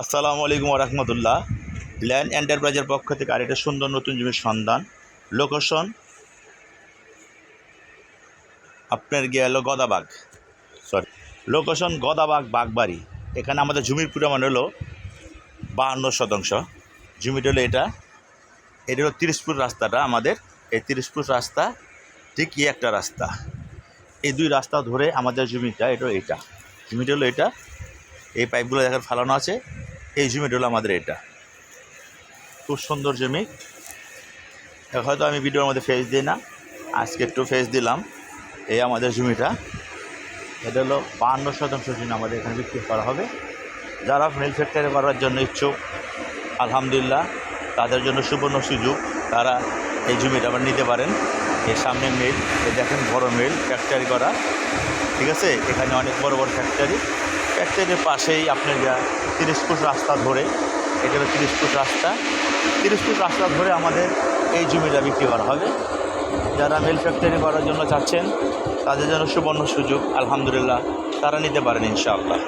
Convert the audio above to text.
আসসালামু আলাইকুম রহমতুল্লাহ। ল্যান্ড এন্টারপ্রাইজের পক্ষ থেকে আরেকটা সুন্দর নতুন জমির সন্ধান। লোকেশন আপনার গেল গদাবাগ, লোকেশন গদাবাগ বাগবাড়ি। এখানে আমাদের জমির পরিমাণ হলো 52 শতাংশ। জমিটা হলো এটা হলো 30 ফুট রাস্তাটা আমাদের। এই 30 ফুট রাস্তা ঠিক একটা রাস্তা, এই দুই রাস্তা ধরে আমাদের জমিটা এটা জমিটা হলো এটা। এই পাইপগুলো দেখেন ফালানো আছে। এই জমিটা হলো আমাদের এটা। খুব সুন্দর জমি। হয়তো আমি ভিডিওর মধ্যে ফেস দিই না, আজকে একটু ফেস দিলাম। এই আমাদের জমিটা, এটা হলো 52 শতাংশ জমি আমাদের এখানে বিক্রি করা হবে। যারা মিল ফ্যাক্টরি করার জন্য ইচ্ছুক, আলহামদুলিল্লাহ তাদের জন্য সুবর্ণ সুযোগ। তারা এই জমিটা আবার নিতে পারেন। এর সামনে মিল, এই দেখেন বড় মিল ফ্যাক্টরি করা, ঠিক আছে। এখানে অনেক বড় বড় ফ্যাক্টরির পাশেই আপনার 30 ফুট রাস্তা ধরে, এটা হলো 30 ফুট রাস্তা। 30 ফুট রাস্তা ধরে আমাদের এই জমিটা বিক্রি করা হবে। যারা মিল ফ্যাক্টরি করার জন্য চাচ্ছেন তাদের জন্য সুবর্ণ সুযোগ, আলহামদুলিল্লাহ তারা নিতে পারেন ইনশাআল্লাহ।